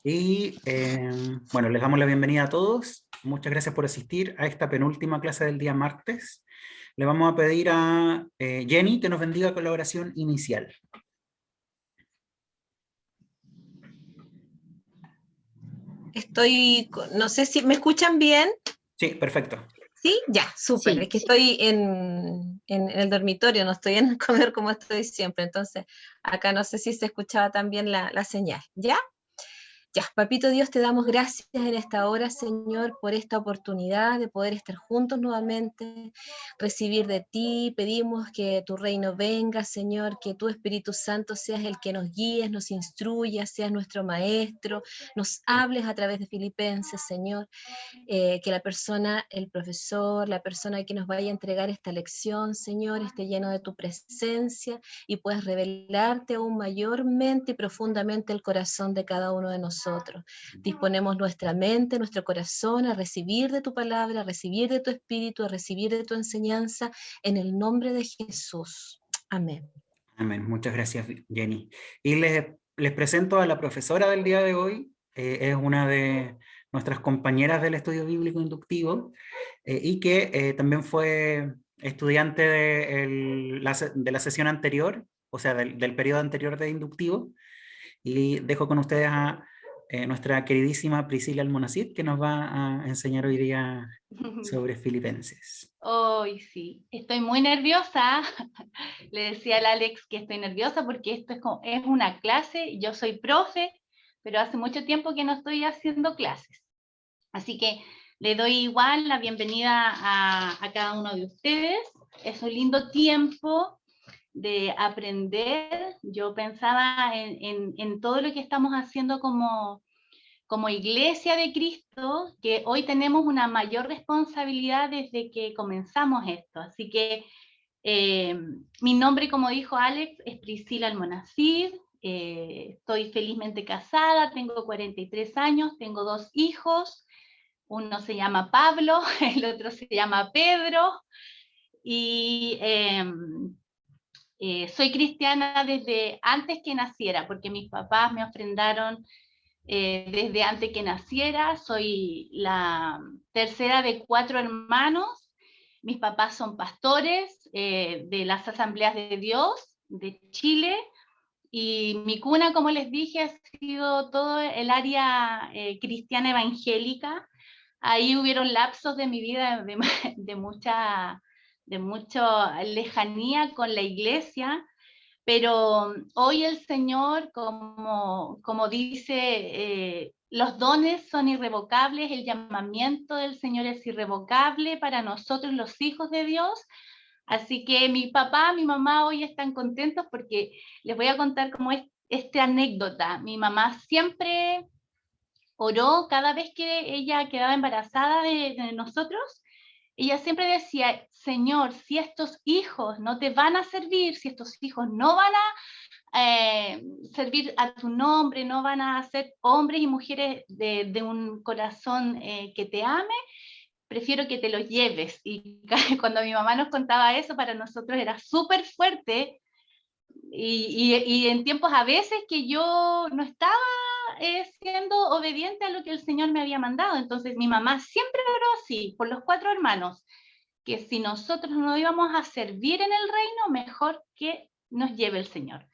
Bueno, les damos la bienvenida a todos. Muchas gracias por asistir a esta penúltima clase del día martes. Le vamos a pedir a Jenny que nos bendiga con la oración inicial. No sé si me escuchan bien. Sí, perfecto. ¿Sí? Ya, súper. Sí. Es que estoy en el dormitorio, no estoy en el comedor como estoy siempre. Entonces, acá no sé si se escuchaba también la señal. ¿Ya? Ya, Papito Dios, te damos gracias en esta hora, Señor, por esta oportunidad de poder estar juntos nuevamente, recibir de ti. Pedimos que tu reino venga, Señor, que tu Espíritu Santo seas el que nos guíes, nos instruyas, seas nuestro maestro, nos hables a través de Filipenses, Señor. Que la persona, el profesor, la persona que nos vaya a entregar esta lección, Señor, esté lleno de tu presencia y puedas revelarte aún mayormente y profundamente el corazón de cada uno de nosotros. Disponemos nuestra mente, nuestro corazón a recibir de tu palabra, a recibir de tu espíritu, a recibir de tu enseñanza, en el nombre de Jesús. Amén. Amén. Muchas gracias, Jenny. Y les presento a la profesora del día de hoy. Es una de nuestras compañeras del estudio bíblico inductivo y que también fue estudiante de la sesión anterior, o sea, del periodo anterior de inductivo. Y dejo con ustedes a nuestra queridísima Priscila Almonacid, que nos va a enseñar hoy día sobre Filipenses. Hoy sí, estoy muy nerviosa. Le decía al Alex que estoy nerviosa porque esto es una clase, yo soy profe, pero hace mucho tiempo que no estoy haciendo clases. Así que le doy igual la bienvenida a cada uno de ustedes. Es un lindo tiempo de aprender. Yo pensaba en todo lo que estamos haciendo como Iglesia de Cristo, que hoy tenemos una mayor responsabilidad desde que comenzamos esto. Así que mi nombre, como dijo Alex, es Priscila Almonacid. Estoy felizmente casada, tengo 43 años, tengo 2 hijos. Uno se llama Pablo, el otro se llama Pedro. Y soy cristiana desde antes que naciera, porque mis papás me ofrendaron desde antes que naciera. Soy la tercera de 4 hermanos. Mis papás son pastores de las Asambleas de Dios de Chile, y mi cuna, como les dije, ha sido todo el área cristiana evangélica. Ahí hubieron lapsos de mi vida de mucha lejanía con la iglesia, pero hoy el Señor, como dice, los dones son irrevocables, el llamamiento del Señor es irrevocable para nosotros los hijos de Dios. Así que mi papá, mi mamá hoy están contentos porque les voy a contar cómo es esta anécdota. Mi mamá siempre oró cada vez que ella quedaba embarazada de nosotros. Ella siempre decía: Señor, si estos hijos no te van a servir, si estos hijos no van a servir a tu nombre, no van a ser hombres y mujeres de un corazón que te ame, prefiero que te los lleves. Y cuando mi mamá nos contaba eso, para nosotros era súper fuerte, y en tiempos a veces que yo no estaba siendo obediente a lo que el Señor me había mandado. Entonces mi mamá siempre oró así, por los 4 hermanos, que si nosotros no íbamos a servir en el reino, mejor que nos lleve el Señor.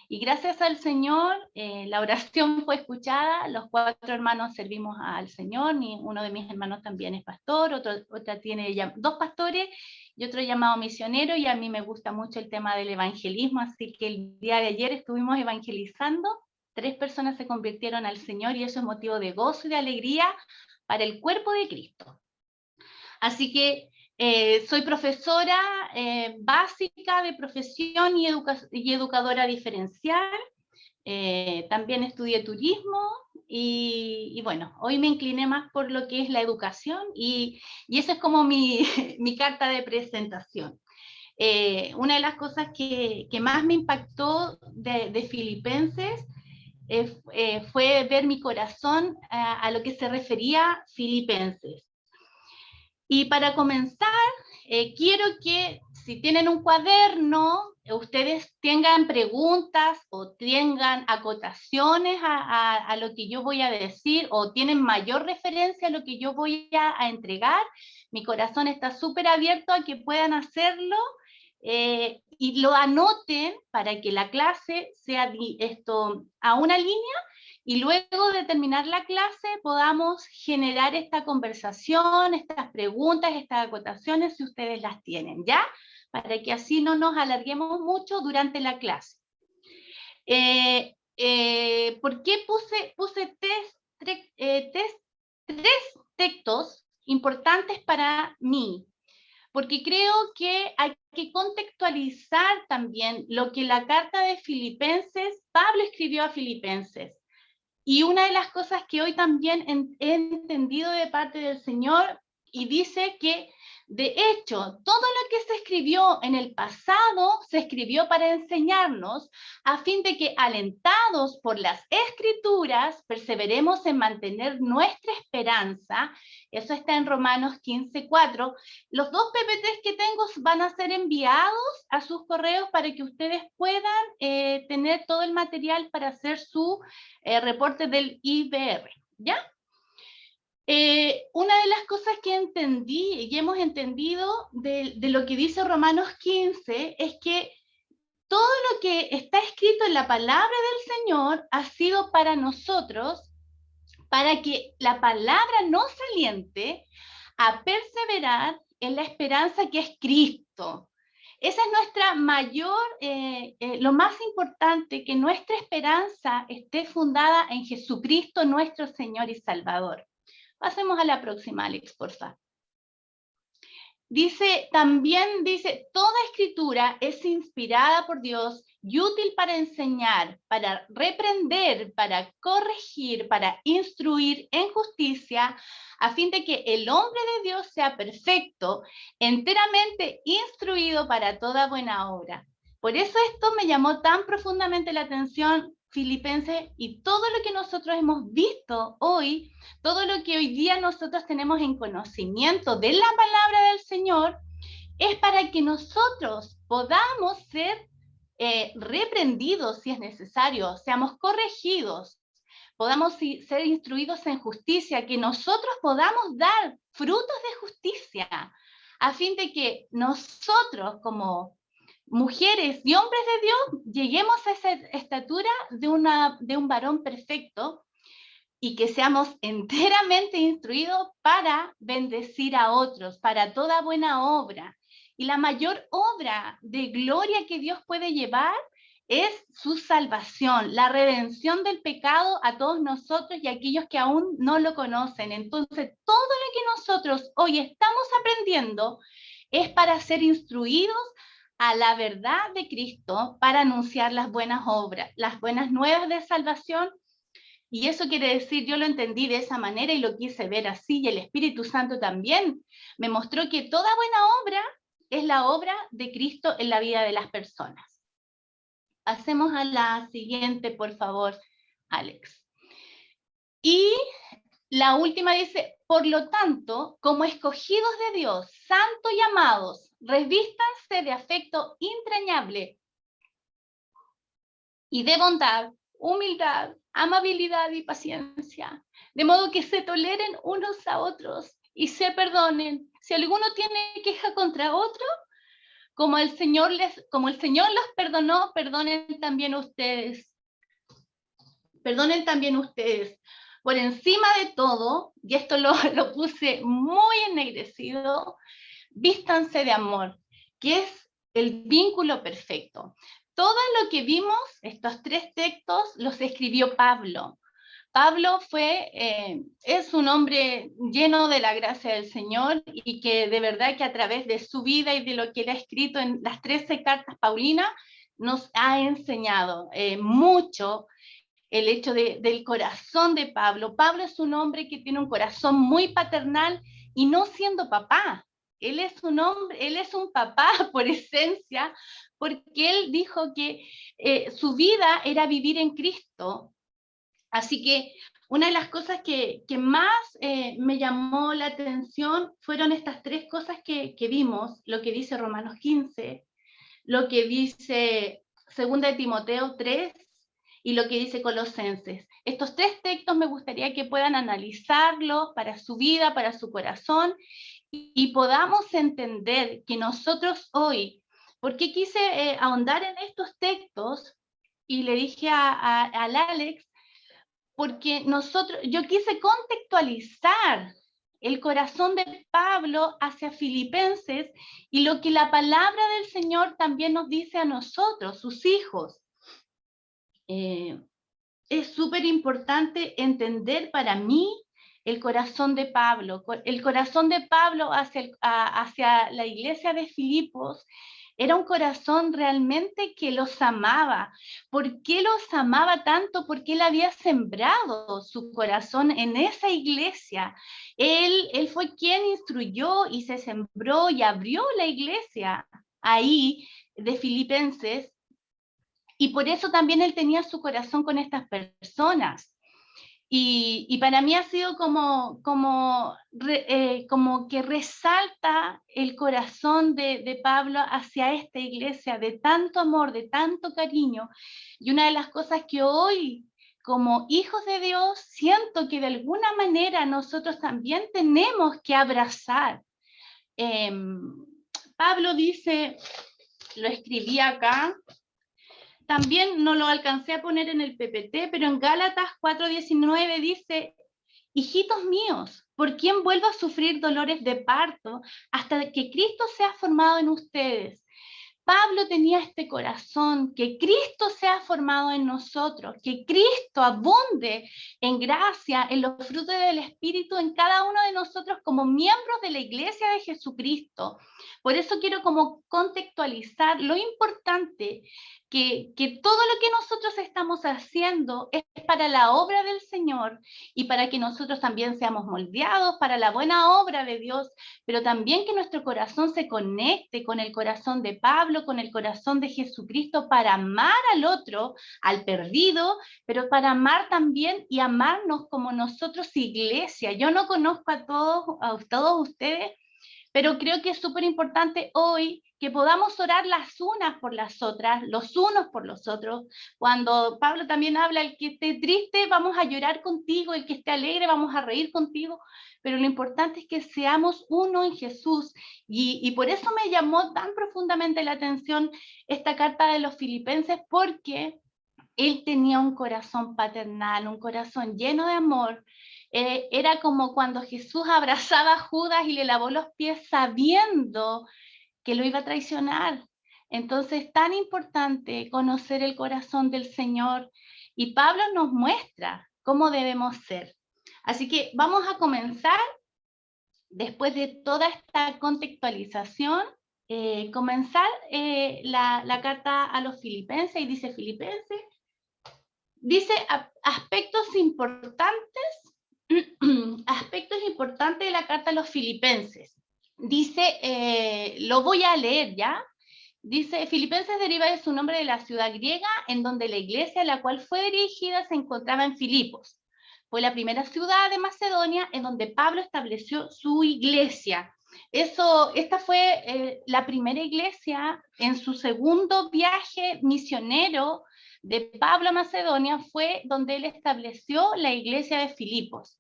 Y gracias al Señor, la oración fue escuchada. Los 4 hermanos servimos al Señor. Uno de mis hermanos también es pastor, otra tiene 2 pastores y otro llamado misionero, y a mí me gusta mucho el tema del evangelismo, así que el día de ayer estuvimos evangelizando. 3 personas se convirtieron al Señor, y eso es motivo de gozo y de alegría para el cuerpo de Cristo. Así que soy profesora básica de profesión y educadora diferencial. También estudié turismo y bueno, hoy me incliné más por lo que es la educación, y eso es como mi carta de presentación. Una de las cosas que más me impactó de Filipenses fue ver mi corazón a lo que se refería Filipenses. Y para comenzar, quiero que, si tienen un cuaderno, ustedes tengan preguntas o tengan acotaciones a lo que yo voy a decir, o tienen mayor referencia a lo que yo voy a entregar, mi corazón está súper abierto a que puedan hacerlo, y lo anoten para que la clase sea a una línea, y luego de terminar la clase podamos generar esta conversación, estas preguntas, estas acotaciones, si ustedes las tienen, ¿ya? Para que así no nos alarguemos mucho durante la clase. ¿Por qué puse tres textos importantes para mí? Porque creo que hay que contextualizar también lo que la carta de Filipenses, Pablo escribió a Filipenses. Y una de las cosas que hoy también he entendido de parte del Señor, y dice que, de hecho, todo lo que se escribió en el pasado, se escribió para enseñarnos, a fin de que, alentados por las Escrituras, perseveremos en mantener nuestra esperanza. Eso está en Romanos 15:4. Los 2 PPTs que tengo van a ser enviados a sus correos para que ustedes puedan tener todo el material para hacer su reporte del IBR, ¿ya? Una de las cosas que entendí y hemos entendido de lo que dice Romanos 15 es que todo lo que está escrito en la palabra del Señor ha sido para nosotros, para que la palabra nos aliente a perseverar en la esperanza que es Cristo. Esa es nuestra mayor, lo más importante, que nuestra esperanza esté fundada en Jesucristo, nuestro Señor y Salvador. Pasemos a la próxima, Alex, por favor. También dice, toda escritura es inspirada por Dios y útil para enseñar, para reprender, para corregir, para instruir en justicia, a fin de que el hombre de Dios sea perfecto, enteramente instruido para toda buena obra. Por eso esto me llamó tan profundamente la atención, Filipenses, y todo lo que nosotros hemos visto hoy, todo lo que hoy día nosotros tenemos en conocimiento de la palabra del Señor, es para que nosotros podamos ser reprendidos si es necesario, seamos corregidos, podamos ser instruidos en justicia, que nosotros podamos dar frutos de justicia, a fin de que nosotros como mujeres y hombres de Dios lleguemos a esa estatura de un varón perfecto, y que seamos enteramente instruidos para bendecir a otros, para toda buena obra. Y la mayor obra de gloria que Dios puede llevar es su salvación, la redención del pecado a todos nosotros y a aquellos que aún no lo conocen. Entonces, todo lo que nosotros hoy estamos aprendiendo es para ser instruidos a la verdad de Cristo, para anunciar las buenas obras, las buenas nuevas de salvación. Y eso quiere decir, yo lo entendí de esa manera y lo quise ver así, y el Espíritu Santo también me mostró que toda buena obra es la obra de Cristo en la vida de las personas. Pasemos a la siguiente, por favor, Alex. Y la última dice, por lo tanto, como escogidos de Dios, santos y amados, revístanse de afecto entrañable y de bondad, humildad, amabilidad y paciencia, de modo que se toleren unos a otros y se perdonen. Si alguno tiene queja contra otro, como el Señor los perdonó, perdonen también ustedes. Perdonen también ustedes. Por encima de todo, y esto lo puse muy ennegrecido, vístanse de amor, que es el vínculo perfecto. Todo lo que vimos, estos 3 textos, los escribió Pablo. Pablo es un hombre lleno de la gracia del Señor, y que de verdad que a través de su vida y de lo que él ha escrito en las 13 cartas paulinas, nos ha enseñado mucho el hecho del corazón de Pablo. Pablo es un hombre que tiene un corazón muy paternal, y no siendo papá. Él es un papá por esencia, porque él dijo que su vida era vivir en Cristo. Así que una de las cosas que más me llamó la atención fueron estas 3 cosas que vimos, lo que dice Romanos 15, lo que dice 2 de Timoteo 3 y lo que dice Colosenses. Estos 3 textos me gustaría que puedan analizarlos para su vida, para su corazón, y podamos entender que nosotros hoy, ¿por qué quise ahondar en estos textos? Y le dije al Alex, porque yo quise contextualizar el corazón de Pablo hacia Filipenses y lo que la palabra del Señor también nos dice a nosotros, sus hijos. Es súper importante entender para mí el corazón de Pablo. El corazón de Pablo hacia la iglesia de Filipos era un corazón realmente que los amaba. ¿Por qué los amaba tanto? Porque él había sembrado su corazón en esa iglesia. Él fue quien instruyó y se sembró y abrió la iglesia ahí de Filipenses. Y por eso también él tenía su corazón con estas personas. Y para mí ha sido como que resalta el corazón de Pablo hacia esta iglesia, de tanto amor, de tanto cariño. Y una de las cosas que hoy, como hijos de Dios, siento que de alguna manera nosotros también tenemos que abrazar. Pablo dice, lo escribí acá, también no lo alcancé a poner en el PPT, pero en Gálatas 4:19 dice, hijitos míos, ¿por quién vuelvo a sufrir dolores de parto hasta que Cristo sea formado en ustedes? Pablo tenía este corazón, que Cristo sea formado en nosotros, que Cristo abunde en gracia, en los frutos del Espíritu en cada uno de nosotros como miembros de la iglesia de Jesucristo. Por eso quiero como contextualizar lo importante que todo lo que nosotros estamos haciendo es para la obra del Señor y para que nosotros también seamos moldeados para la buena obra de Dios, pero también que nuestro corazón se conecte con el corazón de Pablo, con el corazón de Jesucristo para amar al otro, al perdido, pero para amar también y amarnos como nosotros iglesia. Yo no conozco a todos ustedes, pero creo que es súper importante hoy que podamos orar las unas por las otras, los unos por los otros. Cuando Pablo también habla, el que esté triste, vamos a llorar contigo, el que esté alegre, vamos a reír contigo, pero lo importante es que seamos uno en Jesús. Y por eso me llamó tan profundamente la atención esta carta de los Filipenses, porque él tenía un corazón paternal, un corazón lleno de amor. Era como cuando Jesús abrazaba a Judas y le lavó los pies sabiendo que lo iba a traicionar. Entonces es tan importante conocer el corazón del Señor y Pablo nos muestra cómo debemos ser. Así que vamos a comenzar, después de toda esta contextualización, comenzar la carta a los Filipenses, y dice Filipenses, dice aspectos importantes de la carta a los Filipenses. Dice, lo voy a leer ya. Dice, Filipenses deriva de su nombre de la ciudad griega en donde la iglesia a la cual fue dirigida se encontraba en Filipos. Fue la primera ciudad de Macedonia en donde Pablo estableció su iglesia. Esta fue la primera iglesia en su segundo viaje misionero de Pablo a Macedonia, fue donde él estableció la iglesia de Filipos.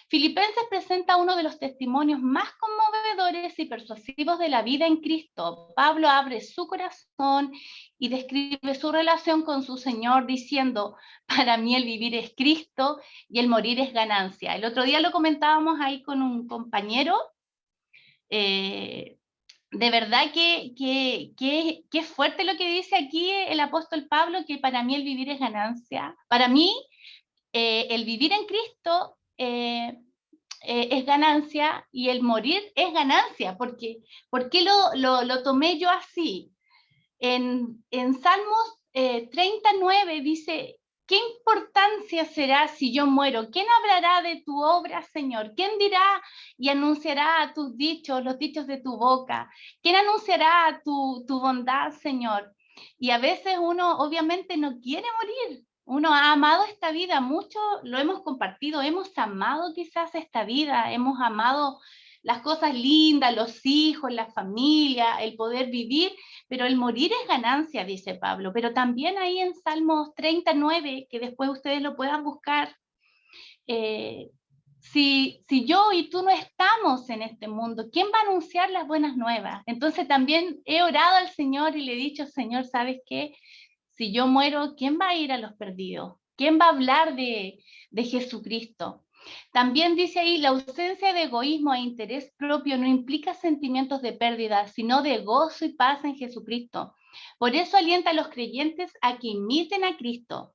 Filipenses presenta uno de los testimonios más conmovedores y persuasivos de la vida en Cristo. Pablo abre su corazón y describe su relación con su Señor diciendo, para mí el vivir es Cristo y el morir es ganancia. El otro día lo comentábamos ahí con un compañero. De verdad que fuerte lo que dice aquí el apóstol Pablo, que para mí el vivir es ganancia. Para mí el vivir en Cristo es ganancia y el morir es ganancia. ¿Por qué lo tomé yo así? En Salmos 39 dice, ¿qué importancia será si yo muero? ¿Quién hablará de tu obra, Señor? ¿Quién dirá y anunciará tus dichos, los dichos de tu boca? ¿Quién anunciará tu bondad, Señor? Y a veces uno obviamente no quiere morir. Uno ha amado esta vida, mucho lo hemos compartido, hemos amado quizás esta vida, hemos amado las cosas lindas, los hijos, la familia, el poder vivir, pero el morir es ganancia, dice Pablo. Pero también ahí en Salmos 39, que después ustedes lo puedan buscar, si yo y tú no estamos en este mundo, ¿quién va a anunciar las buenas nuevas? Entonces también he orado al Señor y le he dicho, Señor, ¿sabes qué? Si yo muero, ¿quién va a ir a los perdidos? ¿Quién va a hablar de Jesucristo? También dice ahí, la ausencia de egoísmo e interés propio no implica sentimientos de pérdida, sino de gozo y paz en Jesucristo. Por eso alienta a los creyentes a que imiten a Cristo.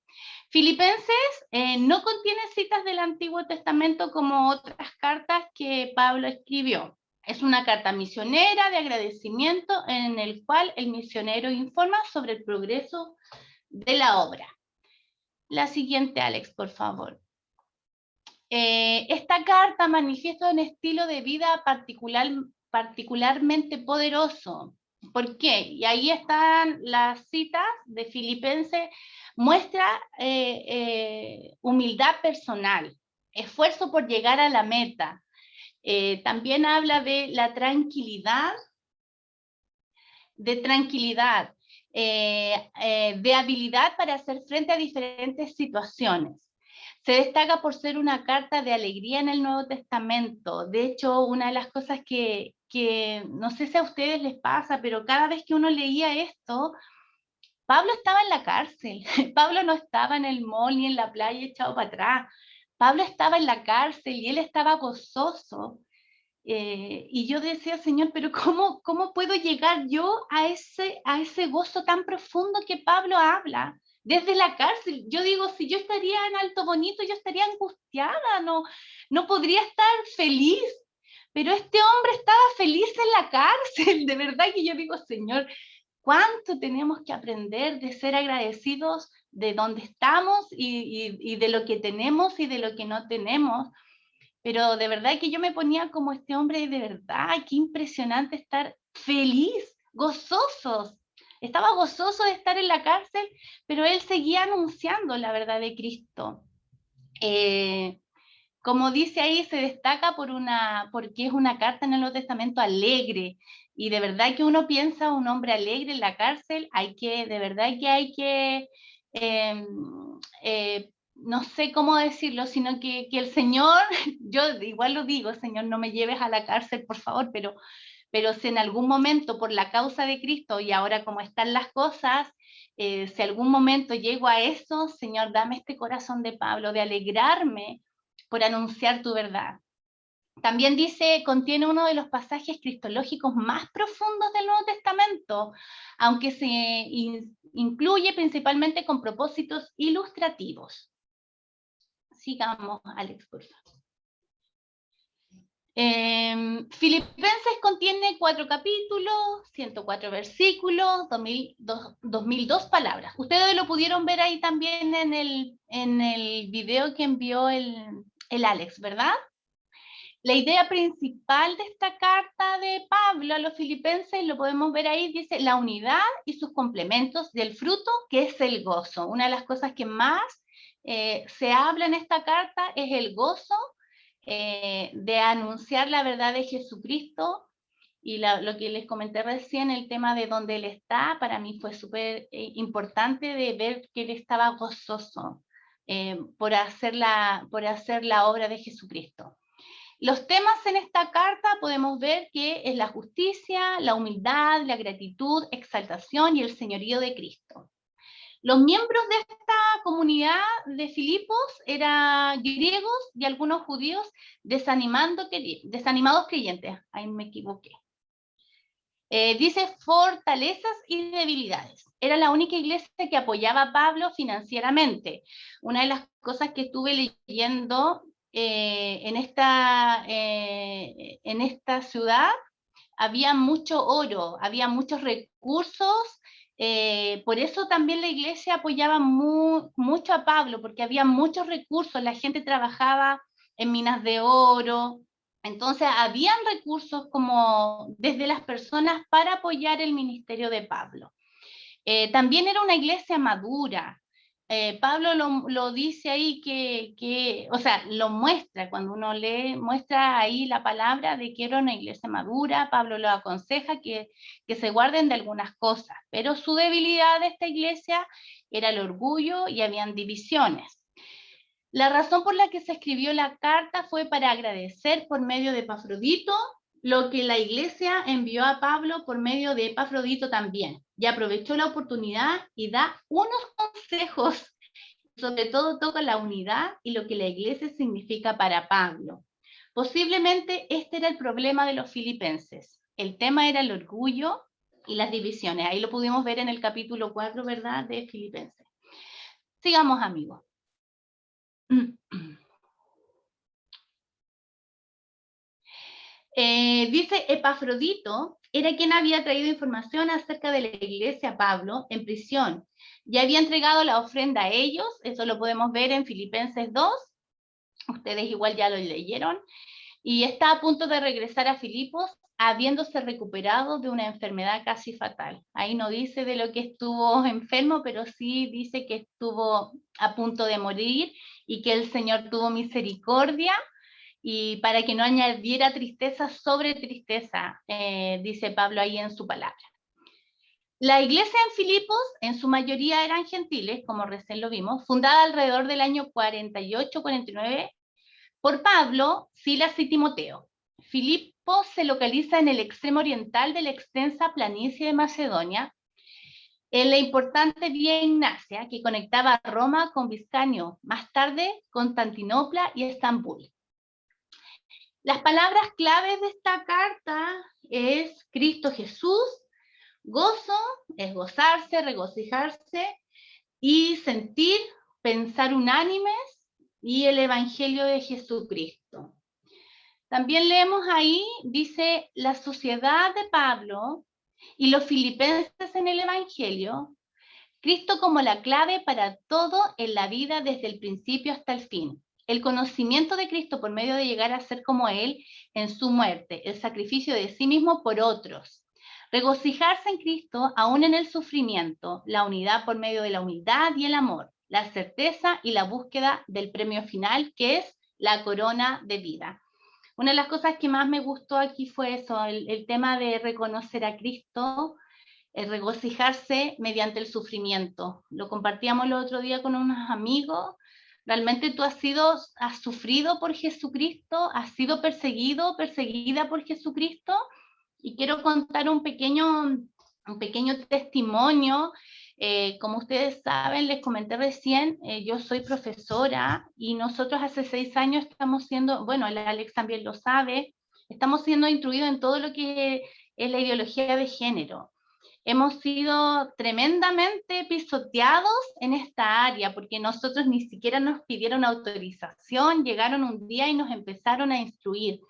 Filipenses no contiene citas del Antiguo Testamento como otras cartas que Pablo escribió. Es una carta misionera de agradecimiento en el cual el misionero informa sobre el progreso de la obra. La siguiente, Alex, por favor. Esta carta manifiesta un estilo de vida particularmente poderoso. ¿Por qué? Y ahí están las citas de Filipenses. Muestra humildad personal, esfuerzo por llegar a la meta. También habla de la tranquilidad, de habilidad para hacer frente a diferentes situaciones. Se destaca por ser una carta de alegría en el Nuevo Testamento. De hecho, una de las cosas que no sé si a ustedes les pasa, pero cada vez que uno leía esto, Pablo estaba en la cárcel. Pablo no estaba en el mall ni en la playa echado para atrás. Pablo estaba en la cárcel y él estaba gozoso. Y yo decía, Señor, pero ¿cómo puedo llegar yo a ese gozo tan profundo que Pablo habla? Desde la cárcel, yo digo, si yo estaría en Alto Bonito, yo estaría angustiada, no podría estar feliz, pero este hombre estaba feliz en la cárcel, de verdad que yo digo, Señor, ¿cuánto tenemos que aprender de ser agradecidos de donde estamos y de lo que tenemos y de lo que no tenemos? Pero de verdad que yo me ponía como este hombre, de verdad, qué impresionante estar feliz, gozosos. Estaba gozoso de estar en la cárcel, pero él seguía anunciando la verdad de Cristo. Como dice ahí, se destaca porque es una carta en el Nuevo Testamento alegre, y de verdad que uno piensa un hombre alegre en la cárcel, de verdad que hay que, no sé cómo decirlo, sino que el Señor, yo igual lo digo, Señor, no me lleves a la cárcel, por favor, pero si en algún momento por la causa de Cristo y ahora como están las cosas, si algún momento llego a eso, Señor, dame este corazón de Pablo, de alegrarme por anunciar tu verdad. También dice, contiene uno de los pasajes cristológicos más profundos del Nuevo Testamento, aunque se incluye principalmente con propósitos ilustrativos. Sigamos, Alex, por favor. Filipenses contiene 4 capítulos, 104 versículos, 2002 palabras. Ustedes lo pudieron ver ahí también en el video que envió el Alex, ¿verdad? La idea principal de esta carta de Pablo a los filipenses, lo podemos ver ahí, dice la unidad y sus complementos del fruto, que es el gozo. Una de las cosas que más se habla en esta carta es el gozo de anunciar la verdad de Jesucristo, y lo que les comenté recién, el tema de donde Él está, para mí fue súper importante de ver que Él estaba gozoso por hacer la obra de Jesucristo. Los temas en esta carta podemos ver que es la justicia, la humildad, la gratitud, exaltación y el señorío de Cristo. Los miembros de esta comunidad de Filipos eran griegos y algunos judíos desanimados creyentes. Ahí me equivoqué. Dice fortalezas y debilidades. Era la única iglesia que apoyaba a Pablo financieramente. Una de las cosas que estuve leyendo en esta ciudad, había mucho oro, había muchos recursos. Por eso también la iglesia apoyaba mucho a Pablo, porque había muchos recursos, la gente trabajaba en minas de oro, entonces habían recursos como desde las personas para apoyar el ministerio de Pablo. También era una iglesia madura, Pablo lo dice ahí o sea, lo muestra, cuando uno lee, muestra ahí la palabra de que era una iglesia madura. Pablo lo aconseja que se guarden de algunas cosas, pero su debilidad de esta iglesia era el orgullo y habían divisiones. La razón por la que se escribió la carta fue para agradecer por medio de Epafrodito lo que la iglesia envió a Pablo por medio de Epafrodito también, y aprovechó la oportunidad y da unos consejos, sobre todo toca la unidad y lo que la iglesia significa para Pablo. Posiblemente este era el problema de los filipenses. El tema era el orgullo y las divisiones. Ahí lo pudimos ver en el capítulo 4, ¿verdad?, de Filipenses. Sigamos, amigos. Dice Epafrodito era quien había traído información acerca de la iglesia a Pablo en prisión y había entregado la ofrenda a ellos. Eso lo podemos ver en Filipenses 2, ustedes igual ya lo leyeron, y está a punto de regresar a Filipos habiéndose recuperado de una enfermedad casi fatal. Ahí no dice de lo que estuvo enfermo, pero sí dice que estuvo a punto de morir y que el Señor tuvo misericordia y para que no añadiera tristeza sobre tristeza, dice Pablo ahí en su palabra. La iglesia en Filipos, en su mayoría eran gentiles, como recién lo vimos, fundada alrededor del año 48-49 por Pablo, Silas y Timoteo. Filipos se localiza en el extremo oriental de la extensa planicie de Macedonia, en la importante vía Ignacia que conectaba a Roma con Vizcanio, más tarde Constantinopla y Estambul. Las palabras claves de esta carta es Cristo Jesús, gozo, es gozarse, regocijarse, y sentir, pensar unánimes, y el Evangelio de Jesucristo. También leemos ahí, dice, la sociedad de Pablo y los filipenses en el Evangelio, Cristo como la clave para todo en la vida desde el principio hasta el fin. El conocimiento de Cristo por medio de llegar a ser como Él en su muerte, el sacrificio de sí mismo por otros. Regocijarse en Cristo aún en el sufrimiento, la unidad por medio de la humildad y el amor, la certeza y la búsqueda del premio final, que es la corona de vida. Una de las cosas que más me gustó aquí fue eso, el tema de reconocer a Cristo, regocijarse mediante el sufrimiento. Lo compartíamos el otro día con unos amigos. ¿Realmente tú has sufrido por Jesucristo? ¿Has sido perseguido, perseguida por Jesucristo? Y quiero contar un pequeño testimonio. Como ustedes saben, les comenté recién, yo soy profesora y nosotros hace 6 años estamos siendo, bueno, el Alex también lo sabe, estamos siendo instruidos en todo lo que es la ideología de género. Hemos sido tremendamente pisoteados en esta área porque nosotros ni siquiera nos pidieron autorización, llegaron un día y nos empezaron a instruir.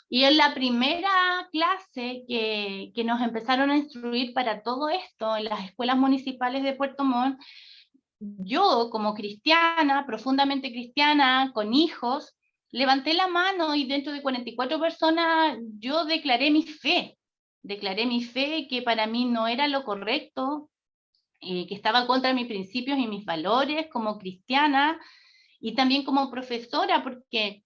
Y en la primera clase que nos empezaron a instruir para todo esto en las escuelas municipales de Puerto Montt, yo como cristiana, profundamente cristiana, con hijos, levanté la mano y dentro de 44 personas yo declaré mi fe que para mí no era lo correcto, que estaba contra mis principios y mis valores como cristiana y también como profesora, porque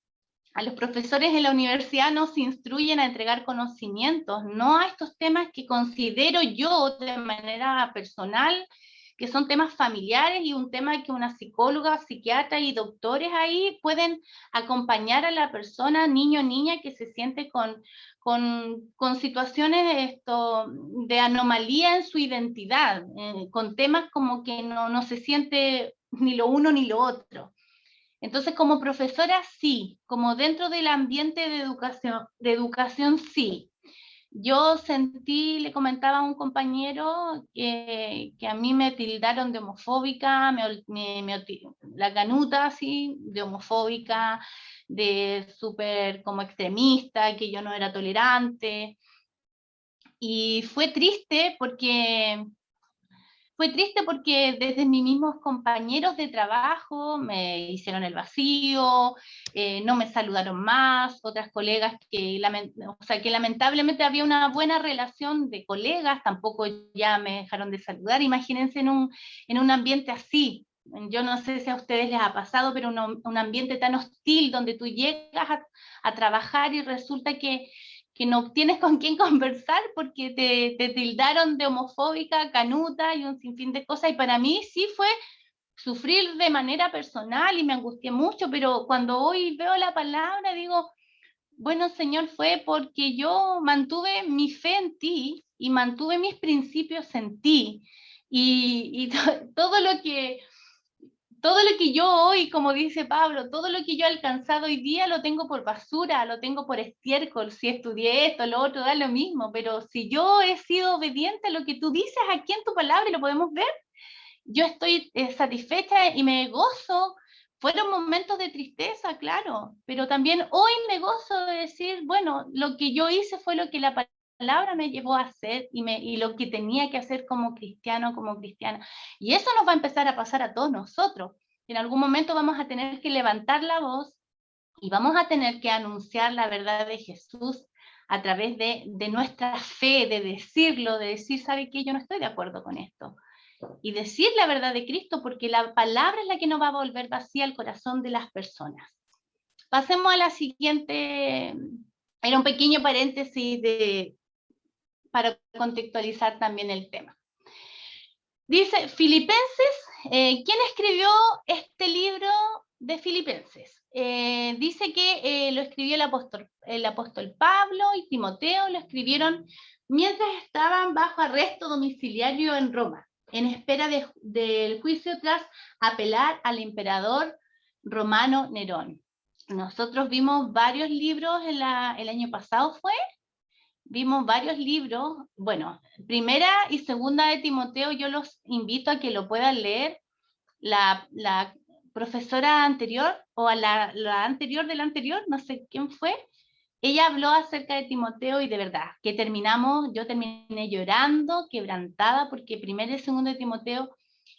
a los profesores en la universidad nos instruyen a entregar conocimientos, no a estos temas que considero yo de manera personal, que son temas familiares y un tema que una psicóloga, psiquiatra y doctores ahí pueden acompañar a la persona, niño o niña que se siente con situaciones de anomalía en su identidad, con temas como que no se siente ni lo uno ni lo otro. Entonces, como profesora, sí, como dentro del ambiente de educación, sí. Yo sentí, le comentaba a un compañero que a mí me tildaron de homofóbica, la canuta así, de homofóbica, de súper como extremista, que yo no era tolerante. Y fue triste porque desde mis mismos compañeros de trabajo me hicieron el vacío, no me saludaron más, otras colegas que lamentablemente había una buena relación de colegas, tampoco ya me dejaron de saludar. Imagínense en un ambiente así, Yo no sé si a ustedes les ha pasado, pero un ambiente tan hostil donde tú llegas a trabajar y resulta que no tienes con quién conversar porque te tildaron de homofóbica, canuta y un sinfín de cosas. Y para mí sí fue sufrir de manera personal y me angustié mucho, pero cuando hoy veo la palabra digo, bueno, Señor, fue porque yo mantuve mi fe en ti y mantuve mis principios en ti. Y todo lo que yo hoy, como dice Pablo, todo lo que yo he alcanzado hoy día lo tengo por basura, lo tengo por estiércol. Si estudié esto, lo otro, da lo mismo, pero si yo he sido obediente a lo que tú dices aquí en tu palabra, y lo podemos ver, yo estoy satisfecha y me gozo. Fueron momentos de tristeza, claro, pero también hoy me gozo de decir, bueno, lo que yo hice fue lo que la palabra me llevó a hacer y lo que tenía que hacer como cristiano, como cristiana. Y eso nos va a empezar a pasar a todos nosotros. En algún momento vamos a tener que levantar la voz y vamos a tener que anunciar la verdad de Jesús a través de nuestra fe, de decirlo, de decir, ¿sabe qué? Yo no estoy de acuerdo con esto. Y decir la verdad de Cristo, porque la palabra es la que nos va a volver vacía el corazón de las personas. Pasemos a la siguiente. Era un pequeño paréntesis para contextualizar también el tema. Dice Filipenses, ¿quién escribió este libro de Filipenses? Dice que lo escribió el apóstol Pablo y Timoteo, lo escribieron mientras estaban bajo arresto domiciliario en Roma, en espera del juicio tras apelar al emperador romano Nerón. Nosotros vimos varios libros el año pasado, vimos varios libros. Bueno, primera y segunda de Timoteo yo los invito a que lo puedan leer. La profesora anterior o a la anterior de la anterior, no sé quién fue, ella habló acerca de Timoteo y de verdad, que yo terminé llorando, quebrantada, porque primero y segundo de Timoteo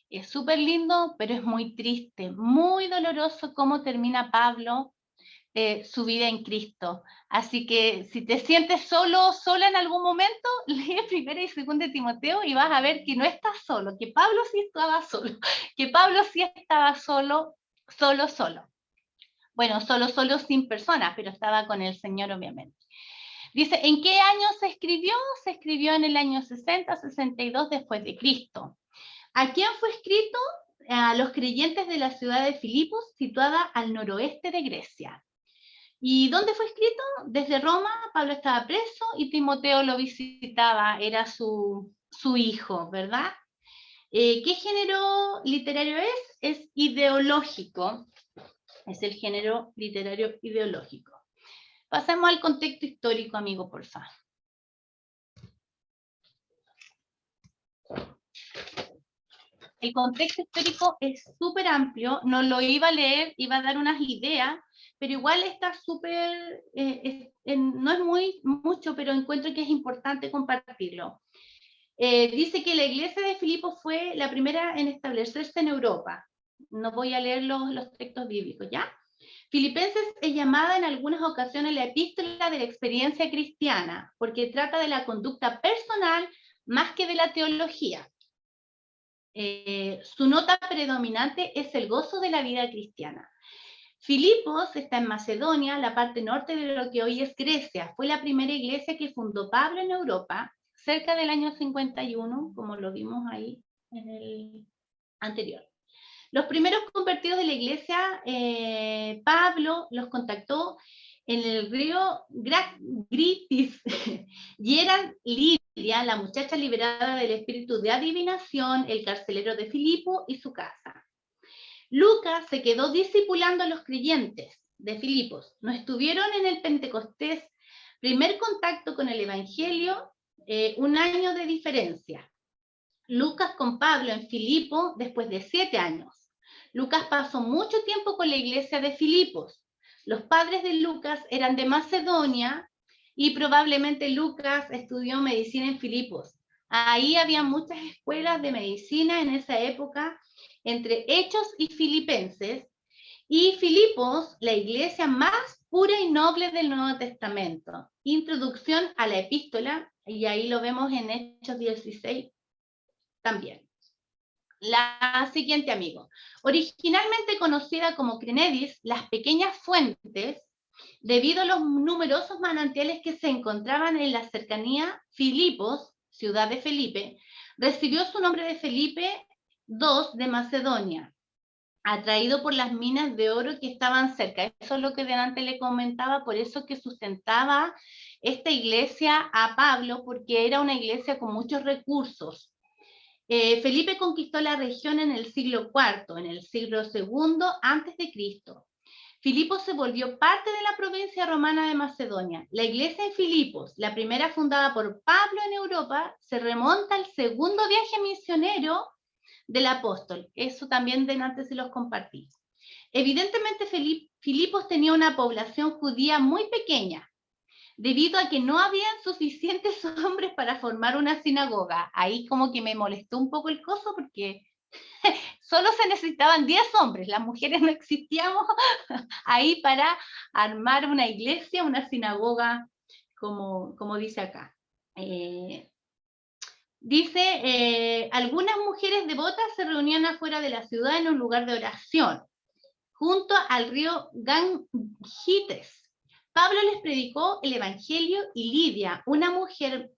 es súper lindo, pero es muy triste, muy doloroso cómo termina Pablo su vida en Cristo. Así que si te sientes solo, sola en algún momento, lee primera y segunda de Timoteo y vas a ver que no estás solo, que Pablo sí estaba solo, que Pablo sí estaba solo. Bueno, solo sin personas, pero estaba con el Señor obviamente. Dice, ¿en qué año se escribió? Se escribió en el año 60-62 después de Cristo. ¿A quién fue escrito? A los creyentes de la ciudad de Filipos, situada al noroeste de Grecia. ¿Y dónde fue escrito? Desde Roma. Pablo estaba preso y Timoteo lo visitaba, era su hijo, ¿verdad? ¿Qué género literario es? Es ideológico, es el género literario ideológico. Pasemos al contexto histórico, amigo, por favor. El contexto histórico es súper amplio, no lo iba a leer, iba a dar unas ideas, pero igual está súper, no es mucho, pero encuentro que es importante compartirlo. Dice que la iglesia de Filipos fue la primera en establecerse en Europa. No voy a leer los textos bíblicos, ¿ya? Filipenses es llamada en algunas ocasiones la epístola de la experiencia cristiana, porque trata de la conducta personal más que de la teología. Su nota predominante es el gozo de la vida cristiana. Filipos está en Macedonia, la parte norte de lo que hoy es Grecia. Fue la primera iglesia que fundó Pablo en Europa, cerca del año 51, como lo vimos ahí en el anterior. Los primeros convertidos de la iglesia, Pablo los contactó en el río Gritis y eran Lidia, la muchacha liberada del espíritu de adivinación, el carcelero de Filipo y su casa. Lucas se quedó discipulando a los creyentes de Filipos. No estuvieron en el Pentecostés, primer contacto con el Evangelio, un año de diferencia. Lucas con Pablo en Filipo después de 7 años. Lucas pasó mucho tiempo con la iglesia de Filipos. Los padres de Lucas eran de Macedonia y probablemente Lucas estudió medicina en Filipos. Ahí había muchas escuelas de medicina en esa época, entre Hechos y Filipenses, y Filipos, la iglesia más pura y noble del Nuevo Testamento. Introducción a la epístola, y ahí lo vemos en Hechos 16 también. La siguiente, amigo. Originalmente conocida como Crenedis, las pequeñas fuentes, debido a los numerosos manantiales que se encontraban en la cercanía, Filipos, ciudad de Felipe, recibió su nombre de Felipe II de Macedonia, atraído por las minas de oro que estaban cerca. Eso es lo que delante le comentaba, por eso que sustentaba esta iglesia a Pablo, porque era una iglesia con muchos recursos. Felipe conquistó la región en el siglo IV, en el siglo II antes de Cristo. Filipos se volvió parte de la provincia romana de Macedonia. La iglesia en Filipos, la primera fundada por Pablo en Europa, se remonta al segundo viaje misionero del apóstol. Eso también delante se los compartí. Evidentemente Filipos tenía una población judía muy pequeña, debido a que no habían suficientes hombres para formar una sinagoga. Ahí como que me molestó un poco el coso porque solo se necesitaban 10 hombres, las mujeres no existíamos ahí para armar una iglesia, una sinagoga, como dice acá. Algunas mujeres devotas se reunían afuera de la ciudad en un lugar de oración, junto al río Gangites. Pablo les predicó el evangelio y Lidia, una mujer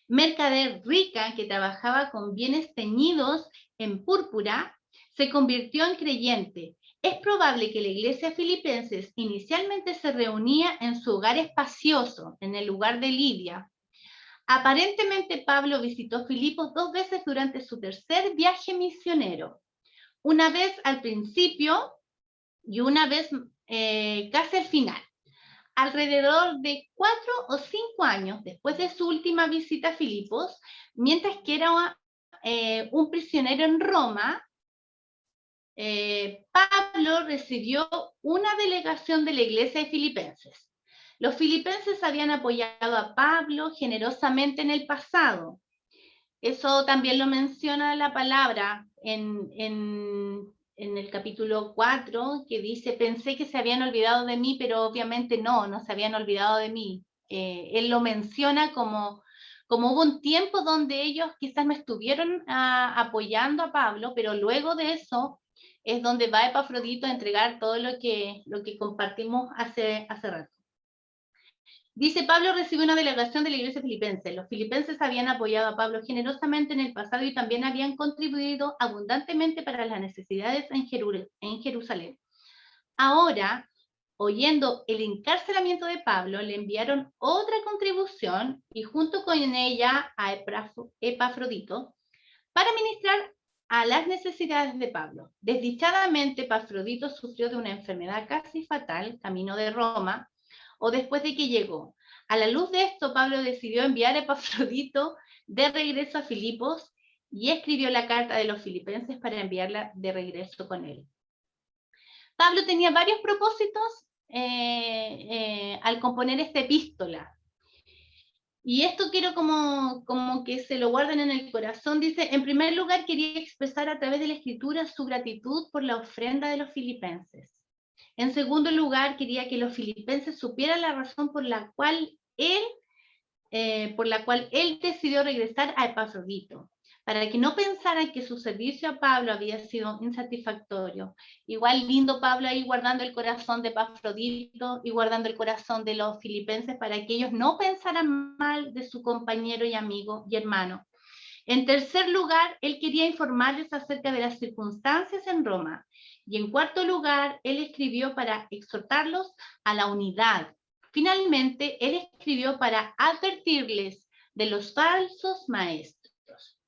mercader rica que trabajaba con bienes teñidos en púrpura, se convirtió en creyente. Es probable que la iglesia filipenses inicialmente se reunía en su hogar espacioso, en el lugar de Lidia. Aparentemente Pablo visitó Filipos 2 veces durante su tercer viaje misionero. Una vez al principio y una vez casi al final. Alrededor de 4 o 5 años después de su última visita a Filipos, mientras que era un prisionero en Roma, Pablo recibió una delegación de la iglesia de Filipenses. Los filipenses habían apoyado a Pablo generosamente en el pasado. Eso también lo menciona la palabra en el capítulo 4, que dice, pensé que se habían olvidado de mí, pero obviamente no se habían olvidado de mí. Él lo menciona como hubo un tiempo donde ellos quizás no estuvieron apoyando a Pablo, pero luego de eso es donde va Epafrodito a entregar todo lo que compartimos hace rato. Dice, Pablo recibió una delegación de la iglesia filipense. Los filipenses habían apoyado a Pablo generosamente en el pasado y también habían contribuido abundantemente para las necesidades en Jerusalén. Ahora, oyendo el encarcelamiento de Pablo, le enviaron otra contribución y junto con ella a Epafrodito para ministrar a las necesidades de Pablo. Desdichadamente, Epafrodito sufrió de una enfermedad casi fatal, camino de Roma, o después de que llegó. A la luz de esto, Pablo decidió enviar a Epafrodito de regreso a Filipos y escribió la carta de los filipenses para enviarla de regreso con él. Pablo tenía varios propósitos al componer esta epístola. Y esto quiero como que se lo guarden en el corazón. Dice, en primer lugar, quería expresar a través de la escritura su gratitud por la ofrenda de los filipenses. En segundo lugar, quería que los filipenses supieran la razón por la cual él decidió regresar a Epafrodito, para que no pensaran que su servicio a Pablo había sido insatisfactorio. Igual lindo Pablo ahí guardando el corazón de Epafrodito y guardando el corazón de los filipenses para que ellos no pensaran mal de su compañero y amigo y hermano. En tercer lugar, él quería informarles acerca de las circunstancias en Roma. Y en cuarto lugar, él escribió para exhortarlos a la unidad. Finalmente, él escribió para advertirles de los falsos maestros.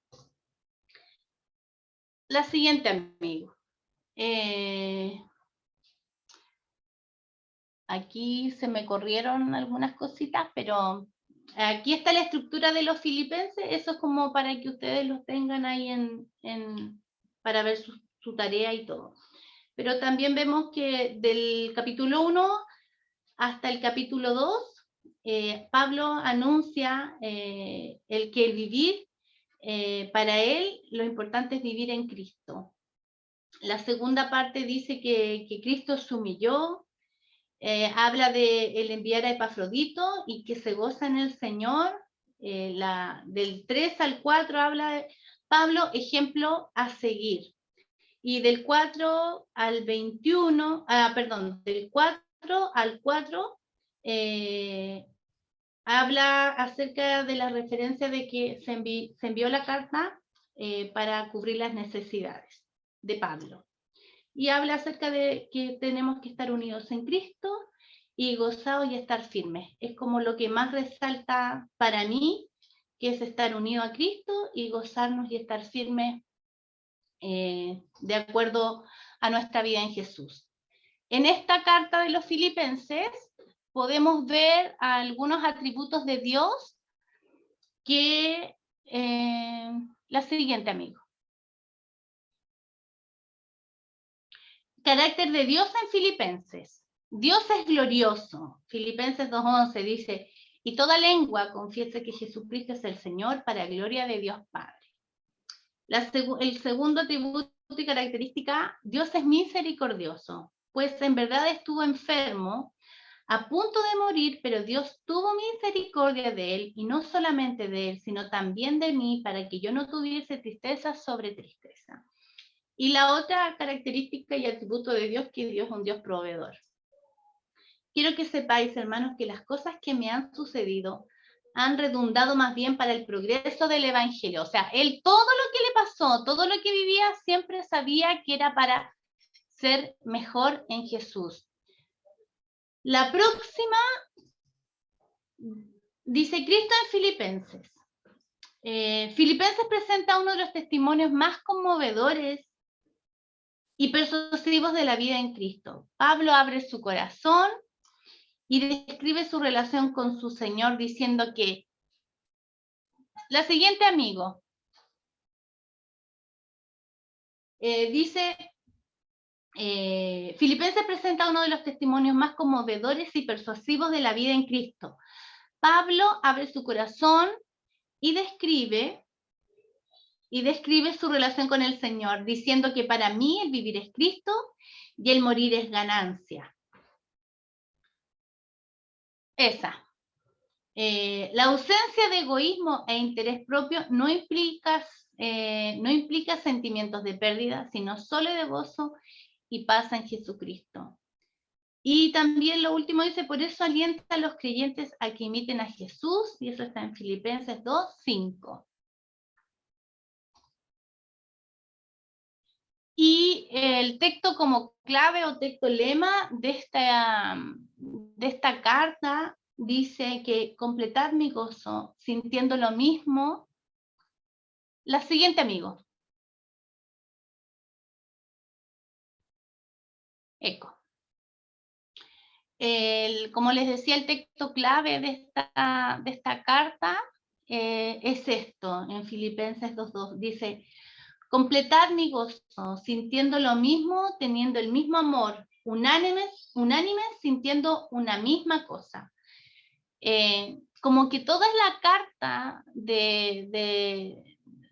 La siguiente, amigo. Aquí se me corrieron algunas cositas, pero aquí está la estructura de los filipenses. Eso es como para que ustedes los tengan ahí para ver su tarea y todo. Pero también vemos que del capítulo 1 hasta el capítulo 2, Pablo anuncia el vivir, para él lo importante es vivir en Cristo. La segunda parte dice que Cristo se humilló, habla de el enviar a Epafrodito y que se goza en el Señor. Del 3 al 4 habla Pablo, ejemplo a seguir. Y del 4 al 21, del 4 al 4, habla acerca de la referencia de que se envió la carta para cubrir las necesidades de Pablo. Y habla acerca de que tenemos que estar unidos en Cristo y gozados y estar firmes. Es como lo que más resalta para mí, que es estar unido a Cristo y gozarnos y estar firmes de acuerdo a nuestra vida en Jesús. En esta carta de los Filipenses podemos ver algunos atributos de Dios que la siguiente, amigo. Carácter de Dios en Filipenses. Dios es glorioso. Filipenses 2:11 dice, y toda lengua confiese que Jesucristo es el Señor para gloria de Dios Padre. El segundo atributo y característica, Dios es misericordioso, pues en verdad estuvo enfermo, a punto de morir, pero Dios tuvo misericordia de él, y no solamente de él, sino también de mí, para que yo no tuviese tristeza sobre tristeza. Y la otra característica y atributo de Dios, que Dios es un Dios proveedor. Quiero que sepáis, hermanos, que las cosas que me han sucedido han redundado más bien para el progreso del Evangelio. O sea, él, todo lo que le pasó, todo lo que vivía, siempre sabía que era para ser mejor en Jesús. La próxima dice Cristo en Filipenses. Filipenses presenta uno de los testimonios más conmovedores y persuasivos de la vida en Cristo. Pablo abre su corazón y describe su relación con su Señor diciendo que la siguiente, amigo, dice, Filipenses presenta uno de los testimonios más conmovedores y persuasivos de la vida en Cristo. Pablo abre su corazón y describe su relación con el Señor, diciendo que para mí el vivir es Cristo y el morir es ganancia. Esa. La ausencia de egoísmo e interés propio no implica sentimientos de pérdida, sino solo de gozo y paz en Jesucristo. Y también lo último dice, por eso alienta a los creyentes a que imiten a Jesús, y eso está en Filipenses 2:5. Y el texto como clave o texto lema de esta carta dice que completad mi gozo sintiendo lo mismo. La siguiente, amigo. Eco. Como les decía, el texto clave de esta carta es esto, en Filipenses 2:2. Dice, completad mi gozo, sintiendo lo mismo, teniendo el mismo amor, unánime, sintiendo una misma cosa. Como que toda la carta de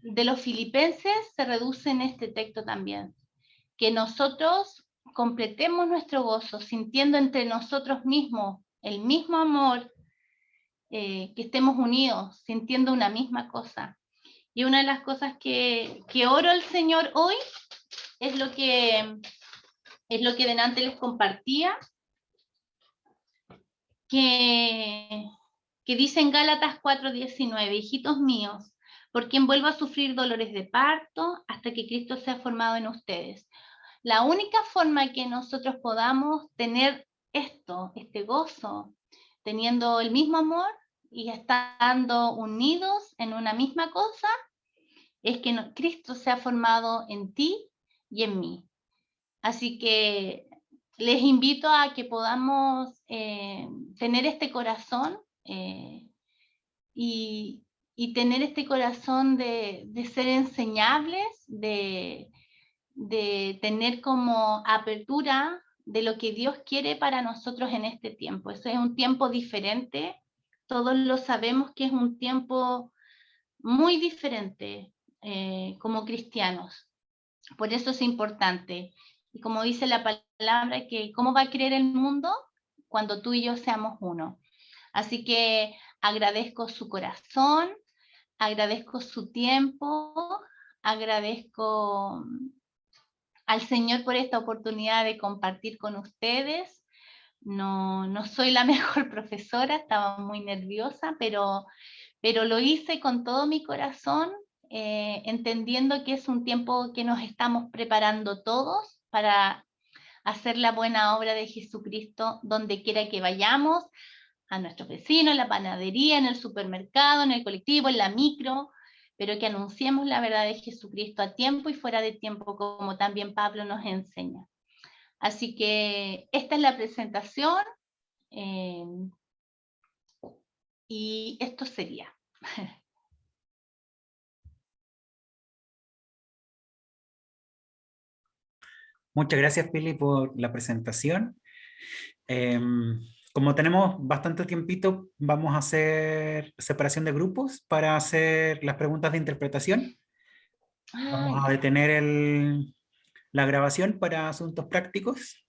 los filipenses se reduce en este texto también. Que nosotros completemos nuestro gozo, sintiendo entre nosotros mismos el mismo amor, que estemos unidos, sintiendo una misma cosa. Y una de las cosas que oro al Señor hoy es lo que delante les compartía, que dice en Gálatas 4:19, hijitos míos, por quien vuelvo a sufrir dolores de parto hasta que Cristo sea formado en ustedes. La única forma que nosotros podamos tener este gozo, teniendo el mismo amor y estando unidos en una misma cosa, es que Cristo sea formado en ti y en mí. Así que les invito a que podamos tener este corazón y tener este corazón de ser enseñables, de tener como apertura de lo que Dios quiere para nosotros en este tiempo. Eso es un tiempo diferente, todos lo sabemos que es un tiempo muy diferente como cristianos. Por eso es importante. Y como dice la palabra, que ¿cómo va a creer el mundo? Cuando tú y yo seamos uno. Así que agradezco su corazón, agradezco su tiempo, Agradezco al Señor por esta oportunidad de compartir con ustedes. No soy la mejor profesora, estaba muy nerviosa, pero lo hice con todo mi corazón, entendiendo que es un tiempo que nos estamos preparando todos para hacer la buena obra de Jesucristo donde quiera que vayamos, a nuestros vecinos, en la panadería, en el supermercado, en el colectivo, en la micro, pero que anunciemos la verdad de Jesucristo a tiempo y fuera de tiempo, como también Pablo nos enseña. Así que esta es la presentación, y esto sería. Muchas gracias, Pili, por la presentación. Como tenemos bastante tiempito, vamos a hacer separación de grupos para hacer las preguntas de interpretación. Vamos a detener la grabación para asuntos prácticos,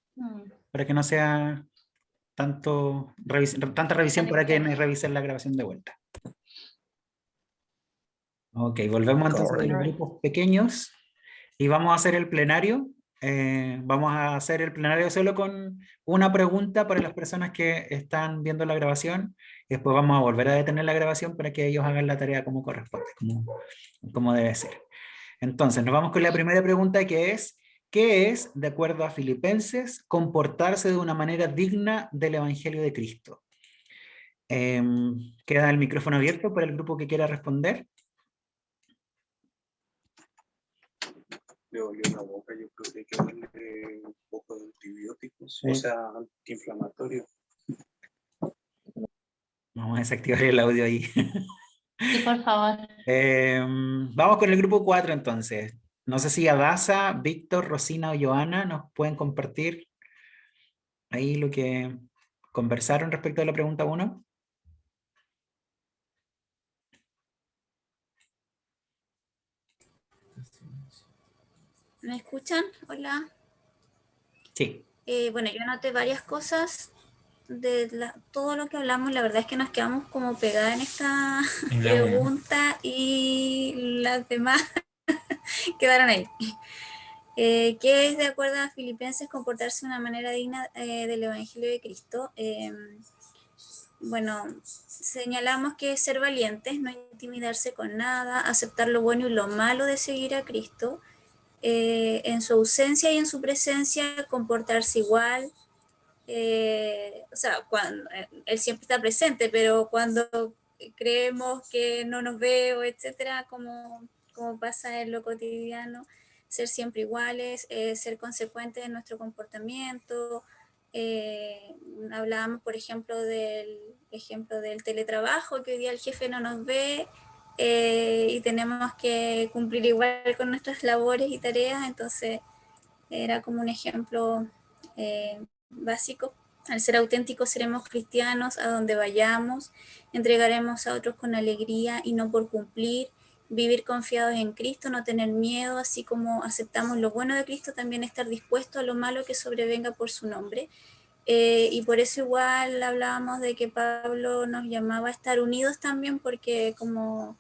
para que no sea tanta revisión para que revisen la grabación de vuelta. Ok, volvemos entonces a los grupos pequeños y vamos a hacer el plenario. Vamos a hacer el plenario solo con una pregunta para las personas que están viendo la grabación, y después vamos a volver a detener la grabación para que ellos hagan la tarea como corresponde, como debe ser. Entonces, nos vamos con la primera pregunta, que es: ¿qué es, de acuerdo a Filipenses, comportarse de una manera digna del Evangelio de Cristo? Queda el micrófono abierto para el grupo que quiera responder. Le dolió la boca, yo creo que hay que darle un poco de antibióticos, sí. O sea, antiinflamatorio. Vamos a desactivar el audio ahí. Sí, por favor. Vamos con el grupo 4 entonces. No sé si Adasa, Víctor, Rosina o Joana nos pueden compartir ahí lo que conversaron respecto a la pregunta 1. ¿Me escuchan? Hola. Sí. Bueno, yo anoté varias cosas de todo lo que hablamos. La verdad es que nos quedamos como pegadas en esta pregunta y las demás quedaron ahí. ¿Qué es, de acuerdo a Filipenses, comportarse de una manera digna del Evangelio de Cristo? Bueno, señalamos que es ser valientes, no intimidarse con nada, aceptar lo bueno y lo malo de seguir a Cristo. En su ausencia y en su presencia comportarse igual, o sea, cuando, él siempre está presente, pero cuando creemos que no nos ve o etcétera, como pasa en lo cotidiano, ser siempre iguales, ser consecuentes en nuestro comportamiento. Hablábamos, por ejemplo, del teletrabajo, que hoy día el jefe no nos ve, y tenemos que cumplir igual con nuestras labores y tareas, entonces era como un ejemplo básico. Al ser auténticos seremos cristianos a donde vayamos, entregaremos a otros con alegría y no por cumplir, vivir confiados en Cristo, no tener miedo, así como aceptamos lo bueno de Cristo, también estar dispuestos a lo malo que sobrevenga por su nombre. Y por eso igual hablábamos de que Pablo nos llamaba a estar unidos también, porque como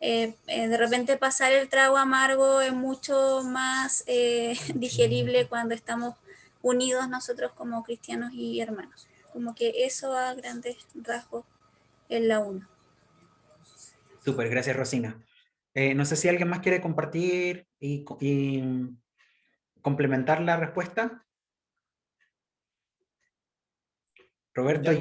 de repente pasar el trago amargo es mucho más digerible cuando estamos unidos nosotros como cristianos y hermanos. Como que eso a grandes rasgos es la 1. Súper, gracias Rosina. No sé si alguien más quiere compartir y complementar la respuesta. Roberto.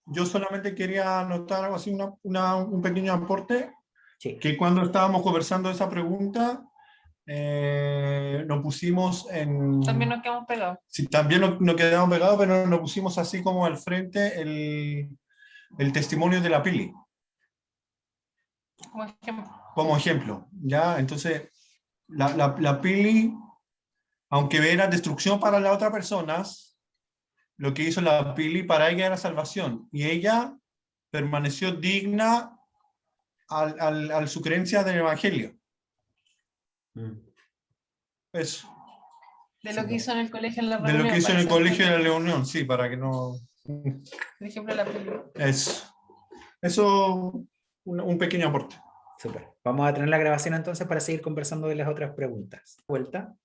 Yo solamente quería anotar algo así, un pequeño aporte, sí. Que cuando estábamos conversando esa pregunta, nos pusimos en... También nos quedamos pegados. Sí, también nos quedamos pegados, pero nos pusimos así como al frente el testimonio de la Pili. Como ejemplo, ¿ya? Entonces, la Pili, aunque era destrucción para las otras personas, lo que hizo la Pili para ella era salvación, y ella permaneció digna al su creencia del Evangelio. Eso. De lo que hizo en el colegio en la reunión. De lo que hizo en el colegio de la reunión, sí, para que no... Por ejemplo, la película. Eso, un pequeño aporte. Súper. Vamos a tener la grabación entonces para seguir conversando de las otras preguntas. Vuelta.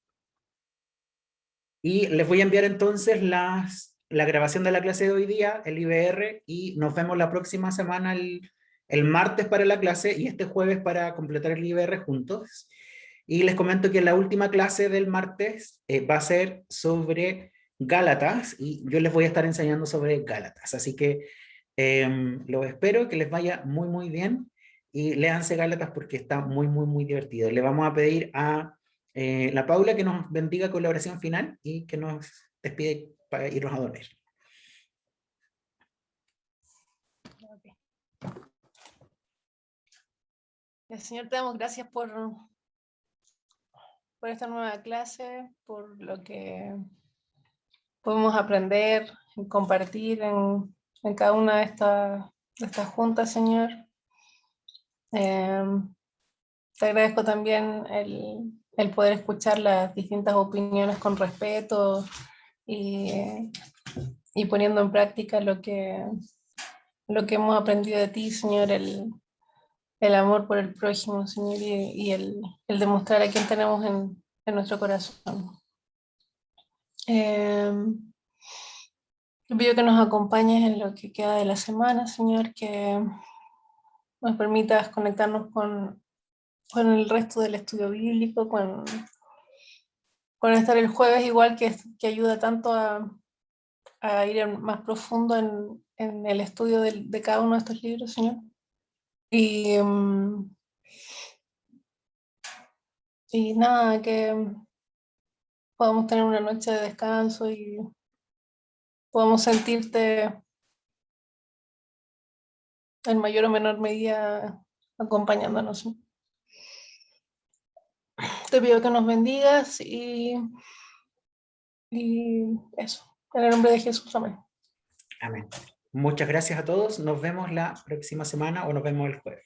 Y les voy a enviar entonces la grabación de la clase de hoy día, el IBR, y nos vemos la próxima semana, el martes para la clase y este jueves para completar el IBR juntos. Y les comento que la última clase del martes va a ser sobre Gálatas y yo les voy a estar enseñando sobre Gálatas. Así que los espero, que les vaya muy, muy bien y léanse Gálatas porque está muy, muy, muy divertido. Le vamos a pedir a la Paula que nos bendiga con la oración final y que nos despide para irnos a dormir. Señor, te damos gracias por esta nueva clase, por lo que podemos aprender y compartir en cada una de estas juntas, Señor. Te agradezco también el poder escuchar las distintas opiniones con respeto y poniendo en práctica lo que hemos aprendido de ti, Señor, el amor por el prójimo, Señor, y el demostrar a quién tenemos en nuestro corazón. Te pido que nos acompañes en lo que queda de la semana, Señor, que nos permitas conectarnos con el resto del estudio bíblico, con estar el jueves igual, que ayuda tanto a ir más profundo en el estudio de cada uno de estos libros, Señor. Y nada, que podamos tener una noche de descanso y podamos sentirte en mayor o menor medida acompañándonos. Te pido que nos bendigas y eso. En el nombre de Jesús, amén. Amén. Muchas gracias a todos. Nos vemos la próxima semana o nos vemos el jueves.